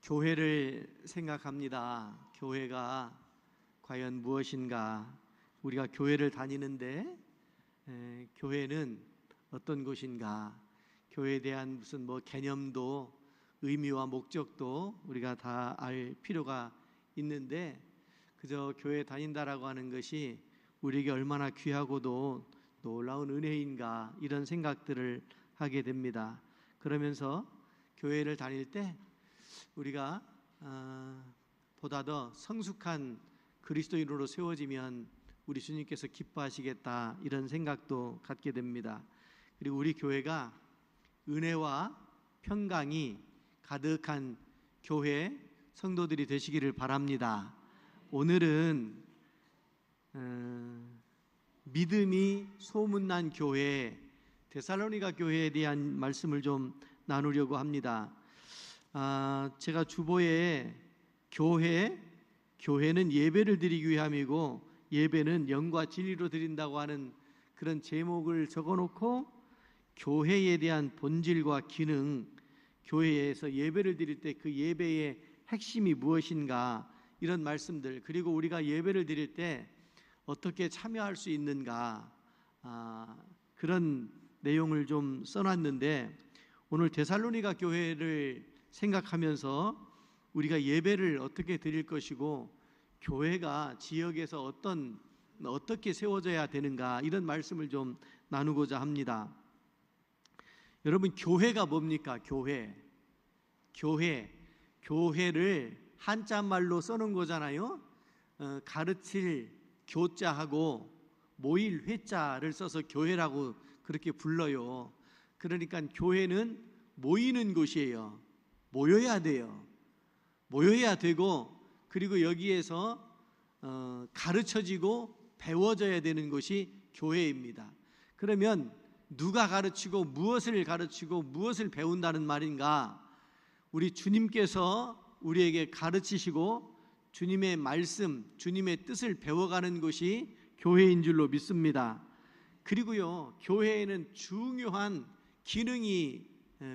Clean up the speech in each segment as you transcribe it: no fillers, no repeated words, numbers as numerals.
교회를 생각합니다. 교회가 과연 무엇인가? 우리가 교회를 다니는데 교회는 어떤 곳인가? 교회에 대한 무슨 개념도 의미와 목적도 우리가 다 알 필요가 있는데 그저 교회 다닌다라고 하는 것이 우리에게 얼마나 귀하고도 놀라운 은혜인가 이런 생각들을 하게 됩니다. 그러면서 교회를 다닐 때 우리가 보다 더 성숙한 그리스도인으로 세워지면 우리 주님께서 기뻐하시겠다 이런 생각도 갖게 됩니다. 그리고 우리 교회가 은혜와 평강이 가득한 교회 성도들이 되시기를 바랍니다. 오늘은 믿음이 소문난 교회 데살로니가 교회에 대한 말씀을 좀 나누려고 합니다. 제가 주보에 교회는 예배를 드리기 위함이고 예배는 영과 진리로 드린다고 하는 그런 제목을 적어놓고 교회에 대한 본질과 기능, 교회에서 예배를 드릴 때 그 예배의 핵심이 무엇인가 이런 말씀들, 그리고 우리가 예배를 드릴 때 어떻게 참여할 수 있는가 그런 내용을 좀 써놨는데 오늘 데살로니가 교회를 생각하면서 우리가 예배를 어떻게 드릴 것이고 교회가 지역에서 어떻게 세워져야 되는가 이런 말씀을 좀 나누고자 합니다. 여러분, 교회가 뭡니까? 교회를 한자말로 써놓은 거잖아요. 가르칠 교자하고 모일 회자를 써서 교회라고 그렇게 불러요. 그러니까 교회는 모이는 곳이에요. 모여야 되고 그리고 여기에서 가르쳐지고 배워져야 되는 것이 교회입니다. 그러면 누가 가르치고 무엇을 배운다는 말인가? 우리 주님께서 우리에게 가르치시고 주님의 말씀, 주님의 뜻을 배워가는 것이 교회인 줄로 믿습니다. 그리고요, 교회에는 중요한 기능이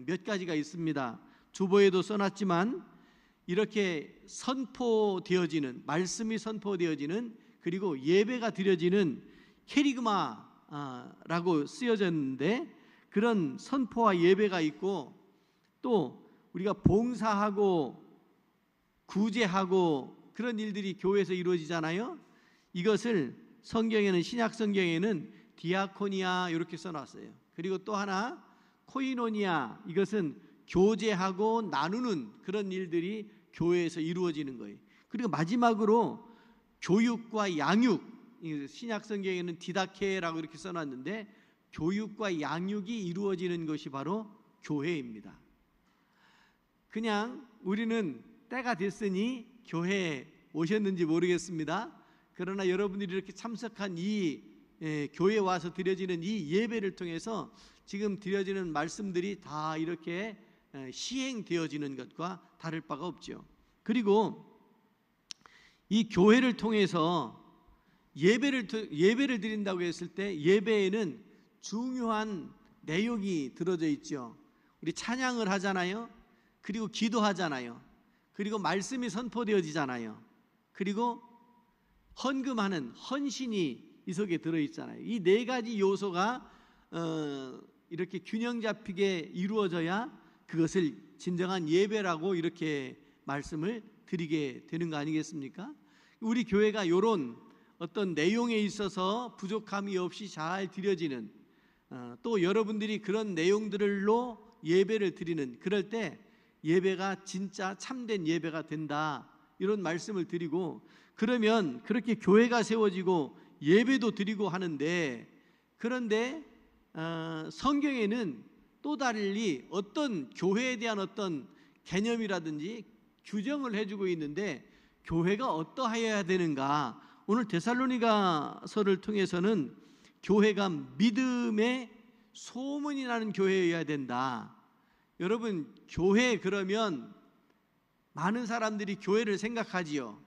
몇 가지가 있습니다. 주보에도 써놨지만 이렇게 선포되어지는, 말씀이 선포되어지는, 그리고 예배가 드려지는 케리그마라고 쓰여졌는데 그런 선포와 예배가 있고 또 우리가 봉사하고 구제하고 그런 일들이 교회에서 이루어지잖아요. 이것을 성경에는, 신약 성경에는 디아코니아 이렇게 써놨어요. 그리고 또 하나 코이노니아, 이것은 교제하고 나누는 그런 일들이 교회에서 이루어지는 거예요. 그리고 마지막으로 교육과 양육, 신약 성경에는 디다케라고 이렇게 써놨는데 교육과 양육이 이루어지는 것이 바로 교회입니다. 그냥 우리는 때가 됐으니 교회에 오셨는지 모르겠습니다. 그러나 여러분들이 이렇게 참석한 이 교회에 와서 드려지는 이 예배를 통해서 지금 드려지는 말씀들이 다 이렇게 시행되어지는 것과 다를 바가 없죠. 그리고 이 교회를 통해서 예배를 드린다고 했을 때 예배에는 중요한 내용이 들어져 있죠. 우리 찬양을 하잖아요. 그리고 기도하잖아요. 그리고 말씀이 선포되어지잖아요. 그리고 헌금하는 헌신이 이 속에 들어있잖아요. 이 네 가지 요소가 이렇게 균형 잡히게 이루어져야 그것을 진정한 예배라고 이렇게 말씀을 드리게 되는 거 아니겠습니까? 우리 교회가 이런 어떤 내용에 있어서 부족함이 없이 잘 드려지는, 또 여러분들이 그런 내용들로 예배를 드리는, 그럴 때 예배가 진짜 참된 예배가 된다 이런 말씀을 드리고, 그러면 그렇게 교회가 세워지고 예배도 드리고 하는데, 그런데 성경에는 또 달리 어떤 교회에 대한 어떤 개념이라든지 규정을 해주고 있는데 교회가 어떠하여야 되는가? 오늘 데살로니가서를 통해서는 교회가 믿음의 소문이 나는 교회여야 된다. 여러분, 교회 그러면 많은 사람들이 교회를 생각하지요.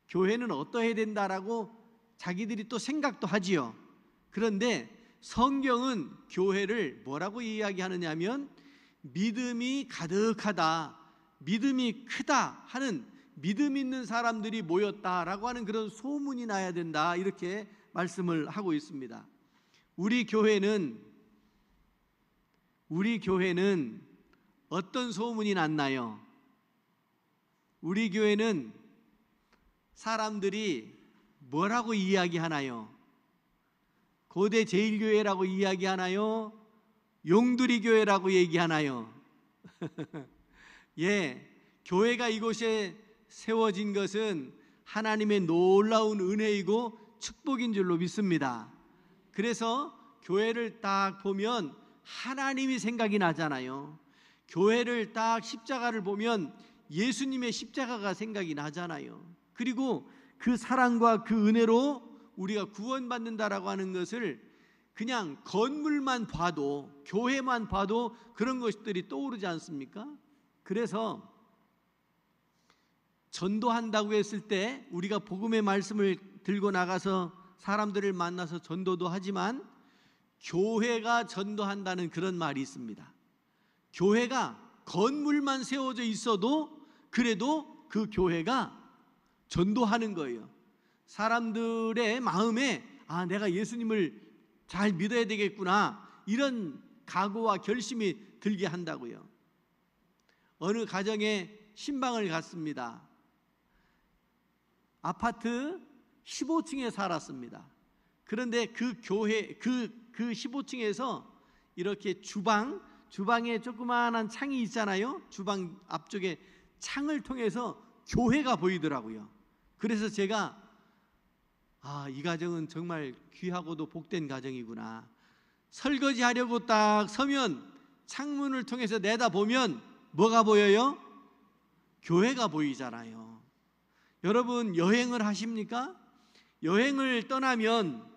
교회는 어떠해야 된다라고 자기들이 또 생각도 하지요. 그런데 성경은 교회를 뭐라고 이야기하느냐 하면 믿음이 가득하다, 믿음이 크다 하는 믿음 있는 사람들이 모였다라고 하는 그런 소문이 나야 된다, 이렇게 말씀을 하고 있습니다. 우리 교회는 어떤 소문이 났나요? 우리 교회는 사람들이 뭐라고 이야기하나요? 고대 제일교회라고 이야기하나요? 용두리 교회라고 얘기하나요? 예, 교회가 이곳에 세워진 것은 하나님의 놀라운 은혜이고 축복인 줄로 믿습니다. 그래서 교회를 딱 보면 하나님이 생각이 나잖아요. 교회를 딱 십자가를 보면 예수님의 십자가가 생각이 나잖아요. 그리고 그 사랑과 그 은혜로 우리가 구원받는다라고 하는 것을 그냥 건물만 봐도, 교회만 봐도 그런 것들이 떠오르지 않습니까? 그래서 전도한다고 했을 때 우리가 복음의 말씀을 들고 나가서 사람들을 만나서 전도도 하지만 교회가 전도한다는 그런 말이 있습니다. 교회가 건물만 세워져 있어도 그래도 그 교회가 전도하는 거예요. 사람들의 마음에 내가 예수님을 잘 믿어야 되겠구나, 이런 각오와 결심이 들게 한다고요. 어느 가정에 신방을 갔습니다. 아파트 15층에 살았습니다. 그런데 그 교회 그 15층에서 이렇게 주방에 조그마한 창이 있잖아요. 주방 앞쪽에 창을 통해서 교회가 보이더라고요. 그래서 제가 이 가정은 정말 귀하고도 복된 가정이구나. 설거지 하려고 딱 서면 창문을 통해서 내다보면 뭐가 보여요? 교회가 보이잖아요. 여러분, 여행을 하십니까? 여행을 떠나면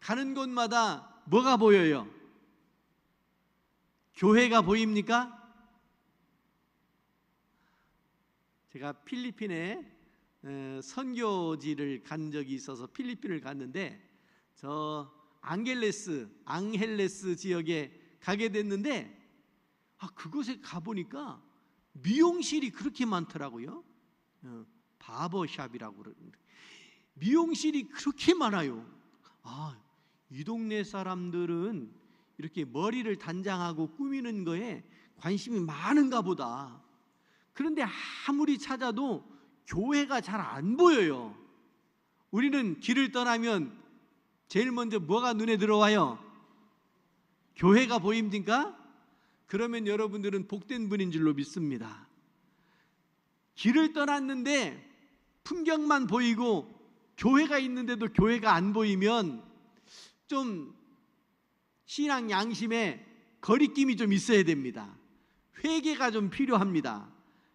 가는 곳마다 뭐가 보여요? 교회가 보입니까? 제가 필리핀에 선교지를 간 적이 있어서 필리핀을 갔는데 저 앙헬레스 지역에 가게 됐는데 그곳에 가보니까 미용실이 그렇게 많더라고요. 바버샵이라고 그러는데 미용실이 그렇게 많아요. 이 동네 사람들은 이렇게 머리를 단장하고 꾸미는 거에 관심이 많은가 보다. 그런데 아무리 찾아도 교회가 잘 안 보여요. 우리는 길을 떠나면 제일 먼저 뭐가 눈에 들어와요? 교회가 보입니까? 그러면 여러분들은 복된 분인 줄로 믿습니다. 길을 떠났는데 풍경만 보이고 교회가 있는데도 교회가 안 보이면 좀 신앙 양심에 거리낌이 좀 있어야 됩니다. 회개가 좀 필요합니다.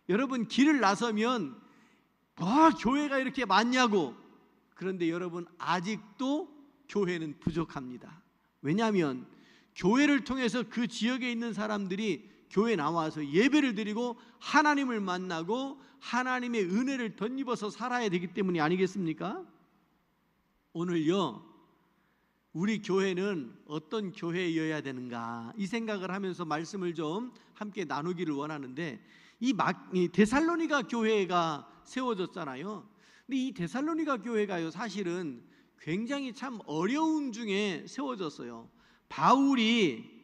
여러분, 길을 나서면 교회가 이렇게 많냐고. 그런데 여러분, 아직도 교회는 부족합니다. 왜냐하면 교회를 통해서 그 지역에 있는 사람들이 교회에 나와서 예배를 드리고 하나님을 만나고 하나님의 은혜를 덧입어서 살아야 되기 때문이 아니겠습니까? 오늘요, 우리 교회는 어떤 교회여야 되는가, 이 생각을 하면서 말씀을 좀 함께 나누기를 원하는데, 이 데살로니가 교회가 세워졌잖아요. 근데 이 데살로니가 교회가요, 사실은 굉장히 참 어려운 중에 세워졌어요. 바울이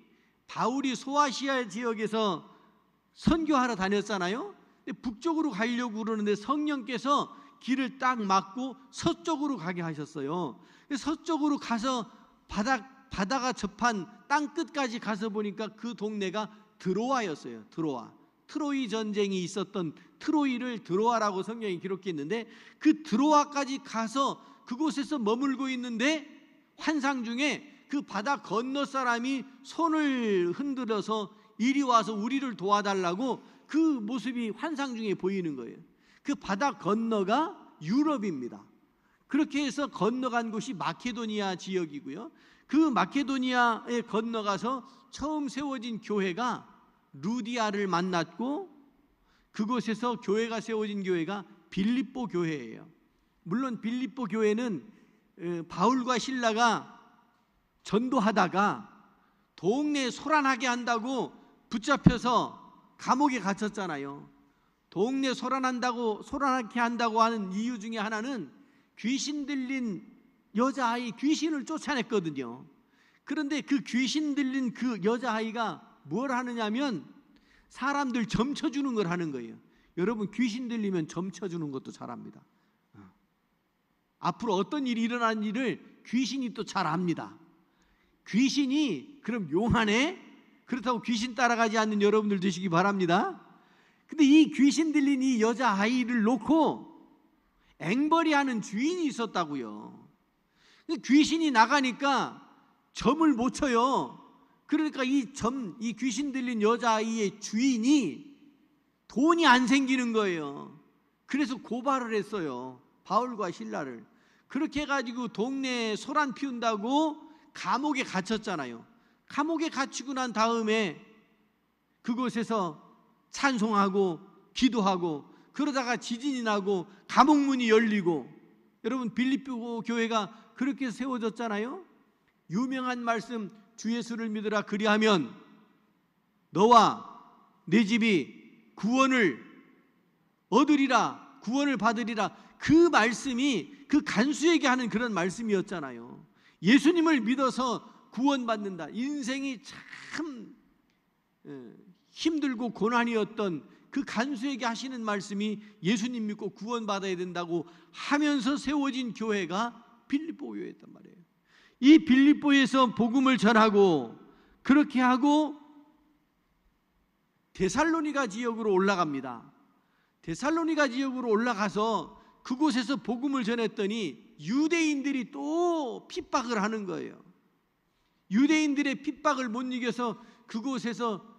소아시아 지역에서 선교하러 다녔잖아요. 근데 북쪽으로 가려고 그러는데 성령께서 길을 딱 막고 서쪽으로 가게 하셨어요. 서쪽으로 가서 바다가 접한 땅 끝까지 가서 보니까 그 동네가 드로아였어요. 트로이 전쟁이 있었던 트로이를 드로아라고 성경이 기록했는데, 그 드로아까지 가서 그곳에서 머물고 있는데 환상 중에 그 바다 건너 사람이 손을 흔들어서 이리 와서 우리를 도와달라고 그 모습이 환상 중에 보이는 거예요. 그 바다 건너가 유럽입니다. 그렇게 해서 건너간 곳이 마케도니아 지역이고요. 그 마케도니아에 건너가서 처음 세워진 교회가 루디아를 만났고, 그곳에서 교회가 세워진 교회가 빌립보 교회예요. 물론 빌립보 교회는 바울과 실라가 전도하다가 동네에 소란하게 한다고 붙잡혀서 감옥에 갇혔잖아요. 동네 소란하게 한다고 하는 이유 중에 하나는 귀신 들린 여자아이, 귀신을 쫓아냈거든요. 그런데 그 귀신 들린 그 여자아이가 뭘 하느냐면 사람들 점쳐주는 걸 하는 거예요. 여러분, 귀신 들리면 점쳐주는 것도 잘합니다. 앞으로 어떤 일이 일어나는 일을 귀신이 또 잘 압니다. 귀신이 그럼 용하네? 그렇다고 귀신 따라가지 않는 여러분들 되시기 바랍니다. 근데 이 귀신 들린 이 여자아이를 놓고 앵벌이하는 주인이 있었다고요. 귀신이 나가니까 점을 못 쳐요. 그러니까 이 귀신 들린 여자아이의 주인이 돈이 안 생기는 거예요. 그래서 고발을 했어요. 바울과 실라를. 그렇게 해가지고 동네에 소란 피운다고 감옥에 갇혔잖아요. 감옥에 갇히고 난 다음에 그곳에서 찬송하고 기도하고 그러다가 지진이 나고 감옥 문이 열리고, 여러분 빌립보 교회가 그렇게 세워졌잖아요. 유명한 말씀, 주 예수를 믿으라 그리하면 너와 내 집이 구원을 얻으리라, 구원을 받으리라. 그 말씀이 그 간수에게 하는 그런 말씀이었잖아요. 예수님을 믿어서 구원받는다. 인생이 참 힘들고 고난이었던 그 간수에게 하시는 말씀이 예수님 믿고 구원받아야 된다고 하면서 세워진 교회가 빌립보 교회였단 말이에요. 이 빌립보에서 복음을 전하고 그렇게 하고 데살로니가 지역으로 올라갑니다. 데살로니가 지역으로 올라가서 그곳에서 복음을 전했더니 유대인들이 또 핍박을 하는 거예요. 유대인들의 핍박을 못 이겨서 그곳에서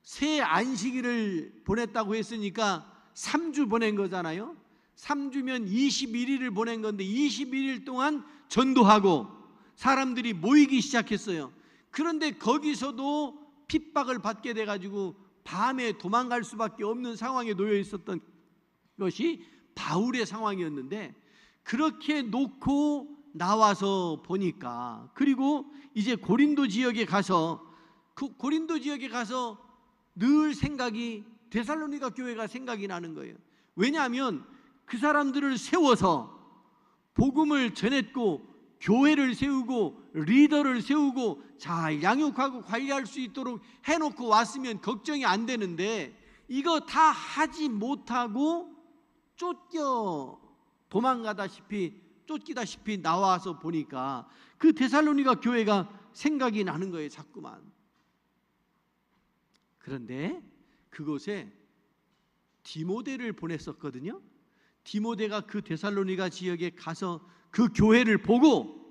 새 안식일을 보냈다고 했으니까 3주 보낸 거잖아요. 3주면 21일을 보낸 건데 21일 동안 전도하고 사람들이 모이기 시작했어요. 그런데 거기서도 핍박을 받게 돼가지고 밤에 도망갈 수밖에 없는 상황에 놓여 있었던 것이 바울의 상황이었는데, 그렇게 놓고 나와서 보니까, 그리고 이제 고린도 지역에 가서 늘 생각이, 데살로니가 교회가 생각이 나는 거예요. 왜냐하면 그 사람들을 세워서 복음을 전했고 교회를 세우고 리더를 세우고 잘 양육하고 관리할 수 있도록 해놓고 왔으면 걱정이 안 되는데, 이거 다 하지 못하고 쫓기다시피 나와서 보니까 그 데살로니가 교회가 생각이 나는 거예요, 자꾸만. 그런데 그곳에 디모데를 보냈었거든요. 디모데가 그 데살로니가 지역에 가서 그 교회를 보고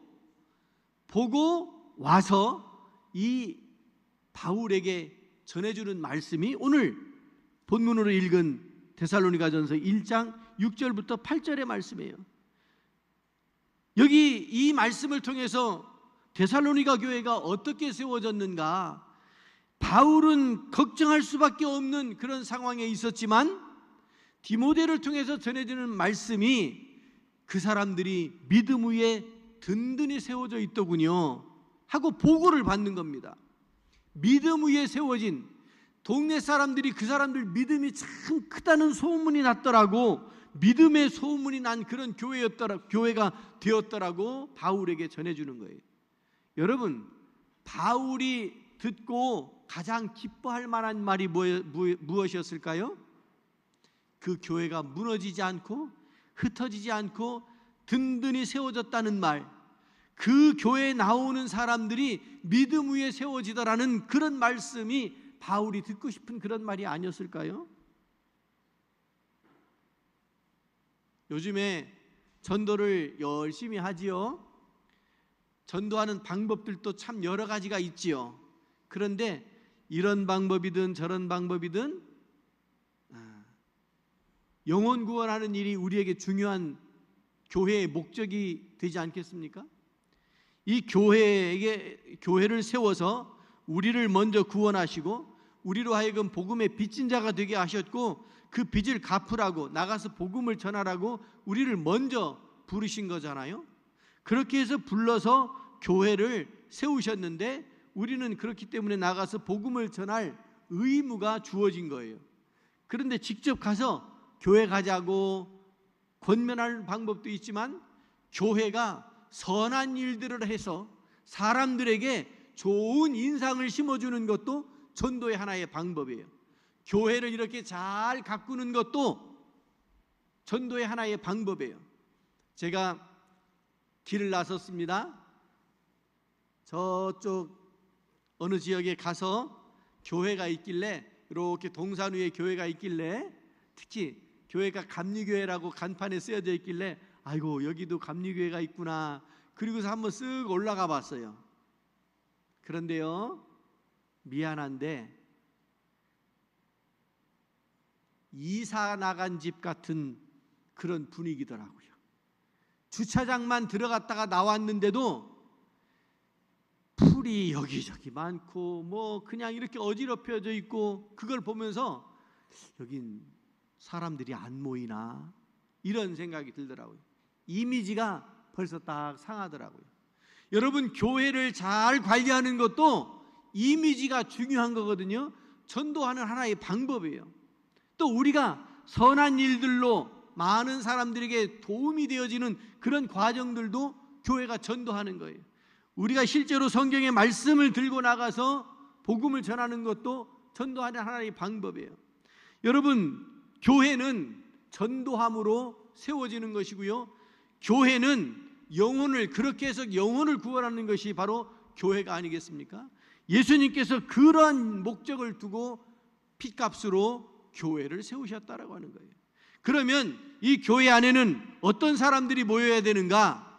와서 이 바울에게 전해주는 말씀이 오늘 본문으로 읽은 데살로니가전서 1장 6절부터 8절의 말씀이에요. 여기 이 말씀을 통해서 데살로니가 교회가 어떻게 세워졌는가, 바울은 걱정할 수밖에 없는 그런 상황에 있었지만 디모데를 통해서 전해지는 말씀이 그 사람들이 믿음 위에 든든히 세워져 있더군요 하고 보고를 받는 겁니다. 믿음 위에 세워진, 동네 사람들이 그 사람들 믿음이 참 크다는 소문이 났더라고. 믿음의 소문이 난 그런 교회가 되었더라고 바울에게 전해주는 거예요. 여러분, 바울이 듣고 가장 기뻐할 만한 말이 무엇이었을까요? 그 교회가 무너지지 않고 흩어지지 않고 든든히 세워졌다는 말, 그 교회에 나오는 사람들이 믿음 위에 세워지더라는 그런 말씀이 바울이 듣고 싶은 그런 말이 아니었을까요? 요즘에 전도를 열심히 하지요. 전도하는 방법들도 참 여러 가지가 있지요. 그런데 이런 방법이든 저런 방법이든 영혼 구원하는 일이 우리에게 중요한 교회의 목적이 되지 않겠습니까? 이 교회를 세워서 우리를 먼저 구원하시고 우리로 하여금 복음의 빚진 자가 되게 하셨고, 그 빚을 갚으라고, 나가서 복음을 전하라고 우리를 먼저 부르신 거잖아요. 그렇게 해서 불러서 교회를 세우셨는데 우리는 그렇기 때문에 나가서 복음을 전할 의무가 주어진 거예요. 그런데 직접 가서 교회 가자고 권면할 방법도 있지만 교회가 선한 일들을 해서 사람들에게 좋은 인상을 심어주는 것도 전도의 하나의 방법이에요. 교회를 이렇게 잘 가꾸는 것도 전도의 하나의 방법이에요. 제가 길을 나섰습니다. 저쪽 어느 지역에 가서 교회가 있길래, 이렇게 동산 위에 교회가 있길래, 특히 교회가 감리교회라고 간판에 쓰여져 있길래 아이고 여기도 감리교회가 있구나. 그리고서 한번 쓱 올라가 봤어요. 그런데요, 미안한데 이사 나간 집 같은 그런 분위기더라고요. 주차장만 들어갔다가 나왔는데도 풀이 여기저기 많고 뭐 그냥 이렇게 어지럽혀져 있고, 그걸 보면서 여긴 사람들이 안 모이나 이런 생각이 들더라고요. 이미지가 벌써 딱 상하더라고요. 여러분, 교회를 잘 관리하는 것도 이미지가 중요한 거거든요. 전도하는 하나의 방법이에요. 또 우리가 선한 일들로 많은 사람들에게 도움이 되어지는 그런 과정들도 교회가 전도하는 거예요. 우리가 실제로 성경의 말씀을 들고 나가서 복음을 전하는 것도 전도하는 하나의 방법이에요. 여러분, 교회는 전도함으로 세워지는 것이고요, 교회는 영혼을, 그렇게 해서 영혼을 구원하는 것이 바로 교회가 아니겠습니까? 예수님께서 그러한 목적을 두고 핏값으로 교회를 세우셨다라고 하는 거예요. 그러면 이 교회 안에는 어떤 사람들이 모여야 되는가?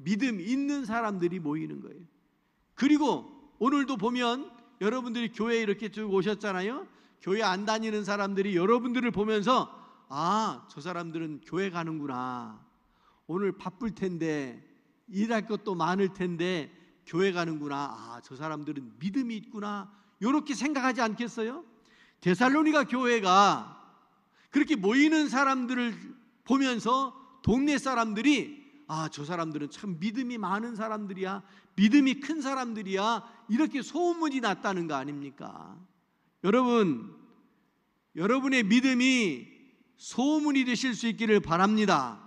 믿음 있는 사람들이 모이는 거예요. 그리고 오늘도 보면 여러분들이 교회에 이렇게 쭉 오셨잖아요. 교회 안 다니는 사람들이 여러분들을 보면서 아, 저 사람들은 교회 가는구나, 오늘 바쁠 텐데 일할 것도 많을 텐데 교회 가는구나, 아, 저 사람들은 믿음이 있구나, 이렇게 생각하지 않겠어요? 데살로니가 교회가 그렇게 모이는 사람들을 보면서 동네 사람들이 아, 저 사람들은 참 믿음이 많은 사람들이야, 믿음이 큰 사람들이야, 이렇게 소문이 났다는 거 아닙니까? 여러분, 여러분의 믿음이 소문이 되실 수 있기를 바랍니다.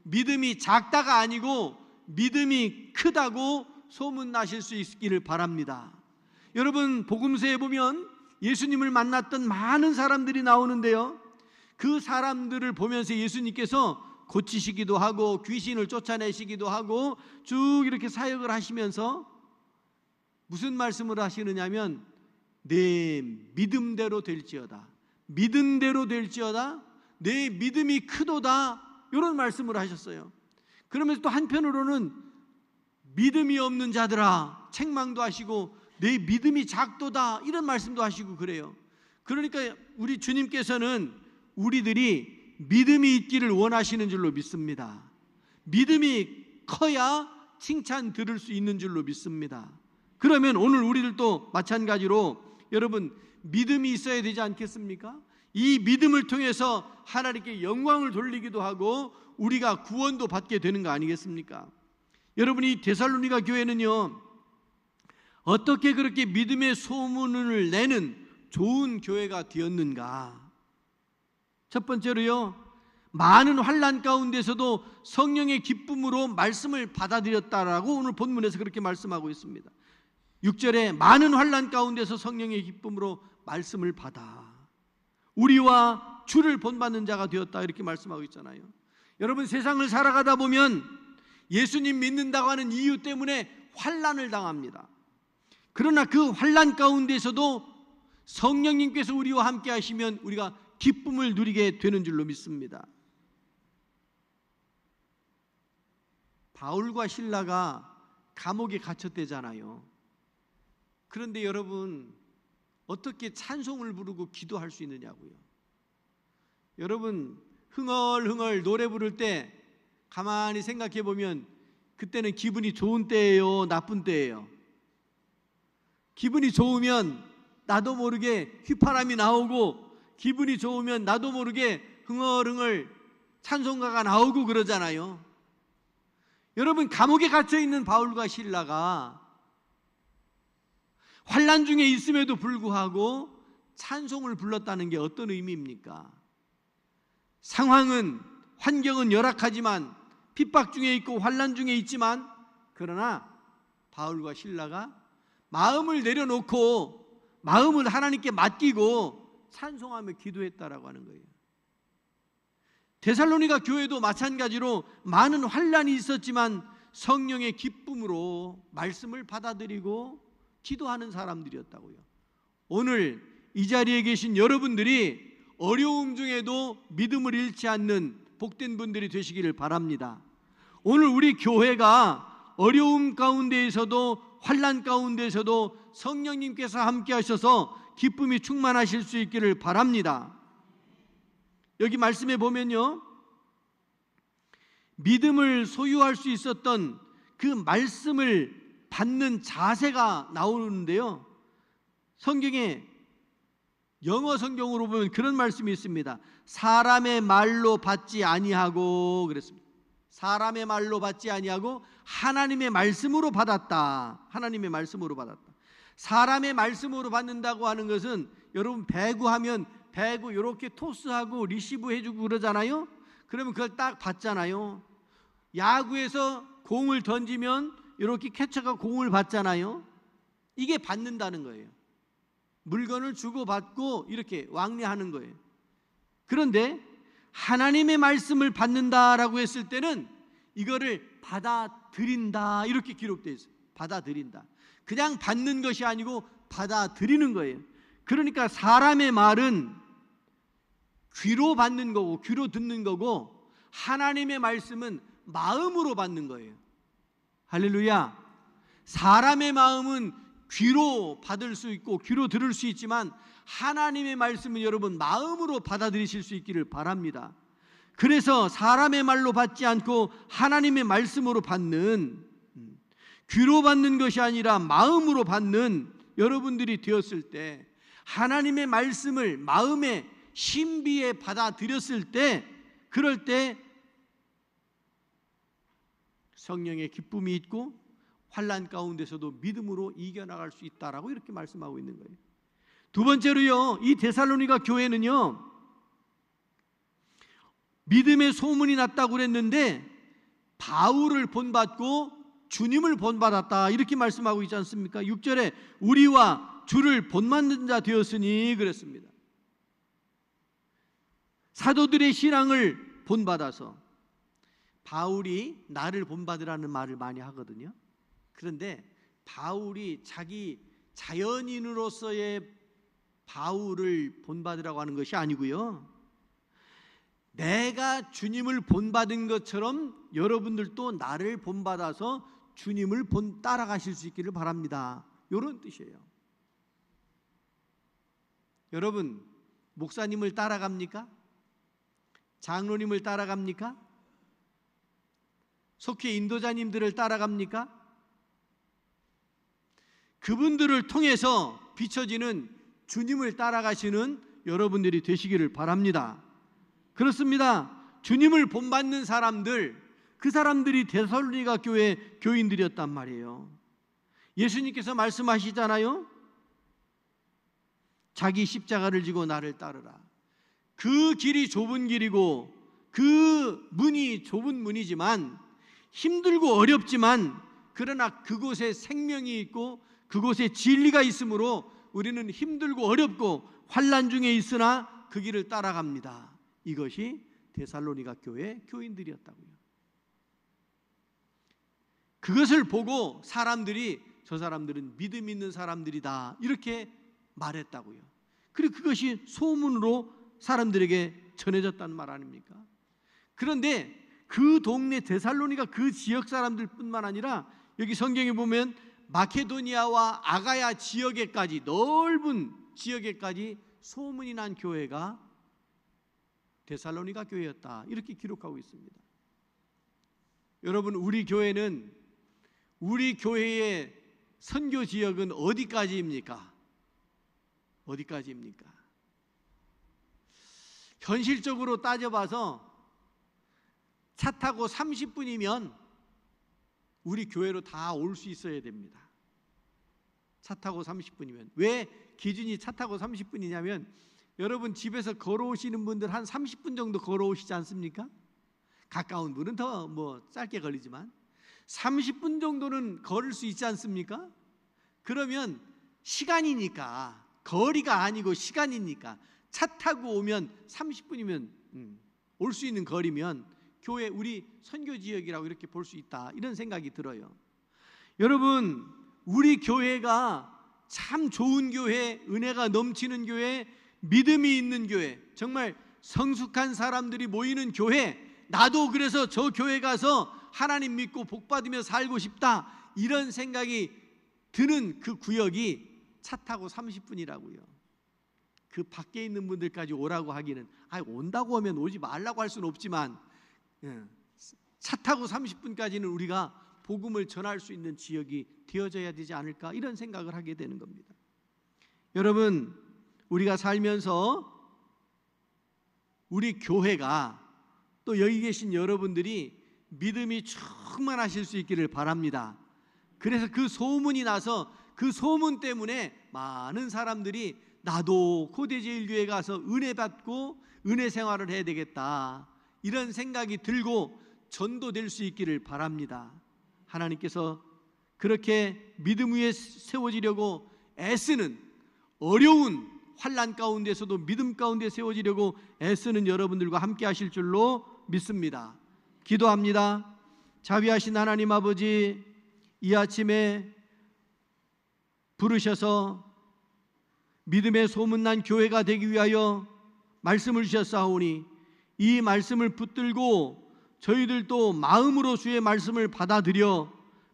믿음이 작다가 아니고 믿음이 크다고 소문나실 수 있기를 바랍니다. 여러분, 복음서에 보면 예수님을 만났던 많은 사람들이 나오는데요, 그 사람들을 보면서 예수님께서 고치시기도 하고 귀신을 쫓아내시기도 하고 쭉 이렇게 사역을 하시면서 무슨 말씀을 하시느냐면 내 믿음대로 될지어다, 믿음대로 될지어다, 내 믿음이 크도다, 이런 말씀을 하셨어요. 그러면서 또 한편으로는 믿음이 없는 자들아 책망도 하시고 내 믿음이 작도다, 이런 말씀도 하시고 그래요. 그러니까 우리 주님께서는 우리들이 믿음이 있기를 원하시는 줄로 믿습니다. 믿음이 커야 칭찬 들을 수 있는 줄로 믿습니다. 그러면 오늘 우리들도 마찬가지로 여러분 믿음이 있어야 되지 않겠습니까? 이 믿음을 통해서 하나님께 영광을 돌리기도 하고 우리가 구원도 받게 되는 거 아니겠습니까? 여러분, 이 데살로니가 교회는요, 어떻게 그렇게 믿음의 소문을 내는 좋은 교회가 되었는가? 첫 번째로요, 많은 환난 가운데서도 성령의 기쁨으로 말씀을 받아들였다라고 오늘 본문에서 그렇게 말씀하고 있습니다. 6절에 많은 환난 가운데서 성령의 기쁨으로 말씀을 받아 우리와 주를 본받는 자가 되었다, 이렇게 말씀하고 있잖아요. 여러분, 세상을 살아가다 보면 예수님 믿는다고 하는 이유 때문에 환난을 당합니다. 그러나 그 환난 가운데서도 성령님께서 우리와 함께 하시면 우리가 기쁨을 누리게 되는 줄로 믿습니다. 바울과 실라가 감옥에 갇혔대잖아요. 그런데 여러분, 어떻게 찬송을 부르고 기도할 수 있느냐고요. 여러분, 흥얼흥얼 노래 부를 때 가만히 생각해 보면 그때는 기분이 좋은 때예요, 나쁜 때예요? 기분이 좋으면 나도 모르게 휘파람이 나오고, 기분이 좋으면 나도 모르게 흥얼흥얼 찬송가가 나오고 그러잖아요. 여러분, 감옥에 갇혀 있는 바울과 실라가 환난 중에 있음에도 불구하고 찬송을 불렀다는 게 어떤 의미입니까? 상황은, 환경은 열악하지만, 핍박 중에 있고 환난 중에 있지만, 그러나 바울과 실라가 마음을 내려놓고 마음을 하나님께 맡기고 찬송하며 기도했다라고 하는 거예요. 데살로니가 교회도 마찬가지로 많은 환난이 있었지만 성령의 기쁨으로 말씀을 받아들이고 기도하는 사람들이었다고요. 오늘 이 자리에 계신 여러분들이 어려움 중에도 믿음을 잃지 않는 복된 분들이 되시기를 바랍니다. 오늘 우리 교회가 어려움 가운데에서도 환난 가운데에서도 성령님께서 함께 하셔서 기쁨이 충만하실 수 있기를 바랍니다. 여기 말씀에 보면요, 믿음을 소유할 수 있었던 그 말씀을 받는 자세가 나오는데요, 성경에 영어 성경으로 보면 그런 말씀이 있습니다. 사람의 말로 받지 아니하고 그랬습니다. 사람의 말로 받지 아니하고 하나님의 말씀으로 받았다. 하나님의 말씀으로 받았다. 사람의 말씀으로 받는다고 하는 것은, 여러분 배구하면 배구 이렇게 토스하고 리시브 해주고 그러잖아요. 그러면 그걸 딱 받잖아요. 야구에서 공을 던지면 이렇게 캐쳐가 공을 받잖아요. 이게 받는다는 거예요. 물건을 주고받고 이렇게 왕래하는 거예요. 그런데 하나님의 말씀을 받는다라고 했을 때는 이거를 받아들인다, 이렇게 기록되어 있어요. 받아들인다. 그냥 받는 것이 아니고 받아들이는 거예요. 그러니까 사람의 말은 귀로 받는 거고 귀로 듣는 거고, 하나님의 말씀은 마음으로 받는 거예요. 할렐루야. 사람의 마음은 귀로 받을 수 있고 귀로 들을 수 있지만, 하나님의 말씀은 여러분 마음으로 받아들이실 수 있기를 바랍니다. 그래서 사람의 말로 받지 않고 하나님의 말씀으로 받는, 귀로 받는 것이 아니라 마음으로 받는 여러분들이 되었을 때, 하나님의 말씀을 마음의 신비에 받아들였을 때, 그럴 때 성령의 기쁨이 있고 환난 가운데서도 믿음으로 이겨나갈 수 있다라고 이렇게 말씀하고 있는 거예요. 두 번째로요, 이 데살로니가 교회는요, 믿음의 소문이 났다고 그랬는데 바울을 본받고 주님을 본받았다, 이렇게 말씀하고 있지 않습니까? 6절에 우리와 주를 본받는 자 되었으니 그랬습니다. 사도들의 신앙을 본받아서, 바울이 나를 본받으라는 말을 많이 하거든요. 그런데 바울이 자기 자연인으로서의 바울을 본받으라고 하는 것이 아니고요, 내가 주님을 본받은 것처럼 여러분들도 나를 본받아서 주님을 따라가실 수 있기를 바랍니다, 이런 뜻이에요. 여러분, 목사님을 따라갑니까? 장로님을 따라갑니까? 속회 인도자님들을 따라갑니까? 그분들을 통해서 비춰지는 주님을 따라가시는 여러분들이 되시기를 바랍니다. 그렇습니다. 주님을 본받는 사람들, 그 사람들이 데살로니가 교회 교인들이었단 말이에요. 예수님께서 말씀하시잖아요. 자기 십자가를 지고 나를 따르라. 그 길이 좁은 길이고 그 문이 좁은 문이지만, 힘들고 어렵지만, 그러나 그곳에 생명이 있고 그곳에 진리가 있으므로 우리는 힘들고 어렵고 환난 중에 있으나 그 길을 따라갑니다. 이것이 데살로니가 교회 교인들이었다고요. 그것을 보고 사람들이, 저 사람들은 믿음 있는 사람들이다, 이렇게 말했다고요. 그리고 그것이 소문으로 사람들에게 전해졌다는 말 아닙니까? 그런데 그 동네 데살로니가 그 지역 사람들 뿐만 아니라, 여기 성경에 보면 마케도니아와 아가야 지역에까지, 넓은 지역에까지 소문이 난 교회가 데살로니가 교회였다, 이렇게 기록하고 있습니다. 여러분, 우리 교회는, 우리 교회의 선교 지역은 어디까지입니까? 어디까지입니까? 현실적으로 따져봐서 차 타고 30분이면 우리 교회로 다 올 수 있어야 됩니다. 차 타고 30분이면. 왜 기준이 차 타고 30분이냐면 여러분 집에서 걸어오시는 분들 한 30분 정도 걸어오시지 않습니까? 가까운 분은 더 뭐 짧게 걸리지만 30분 정도는 걸을 수 있지 않습니까? 그러면 시간이니까, 거리가 아니고 시간이니까 차 타고 오면 30분이면 올 수 있는 거리면 교회, 우리 선교 지역이라고 이렇게 볼 수 있다, 이런 생각이 들어요. 여러분, 우리 교회가 참 좋은 교회, 은혜가 넘치는 교회, 믿음이 있는 교회, 정말 성숙한 사람들이 모이는 교회, 나도 그래서 저 교회 가서 하나님 믿고 복 받으며 살고 싶다, 이런 생각이 드는 그 구역이 차 타고 30분이라고요. 그 밖에 있는 분들까지 오라고 하기는, 온다고 하면 오지 말라고 할 수는 없지만 차 타고 30분까지는 우리가 복음을 전할 수 있는 지역이 되어져야 되지 않을까, 이런 생각을 하게 되는 겁니다. 여러분, 우리가 살면서 우리 교회가, 또 여기 계신 여러분들이 믿음이 충만하실 수 있기를 바랍니다. 그래서 그 소문이 나서 그 소문 때문에 많은 사람들이 나도 고대제일교회 가서 은혜 받고 은혜 생활을 해야 되겠다, 이런 생각이 들고 전도될 수 있기를 바랍니다. 하나님께서 그렇게 믿음 위에 세워지려고 애쓰는, 어려운 환난 가운데서도 믿음 가운데 세워지려고 애쓰는 여러분들과 함께 하실 줄로 믿습니다. 기도합니다. 자비하신 하나님 아버지, 이 아침에 부르셔서 믿음의 소문난 교회가 되기 위하여 말씀을 주셨사오니 이 말씀을 붙들고 저희들도 마음으로 주의 말씀을 받아들여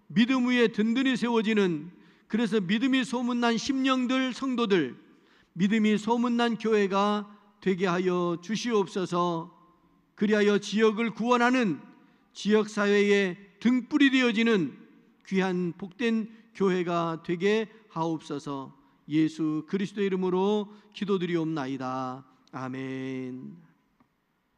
믿음 위에 든든히 세워지는, 그래서 믿음이 소문난 심령들, 성도들, 믿음이 소문난 교회가 되게 하여 주시옵소서. 그리하여 지역을 구원하는 지역사회의 등불이 되어지는 귀한 복된 교회가 되게 하옵소서. 예수 그리스도의 이름으로 기도드리옵나이다. 아멘.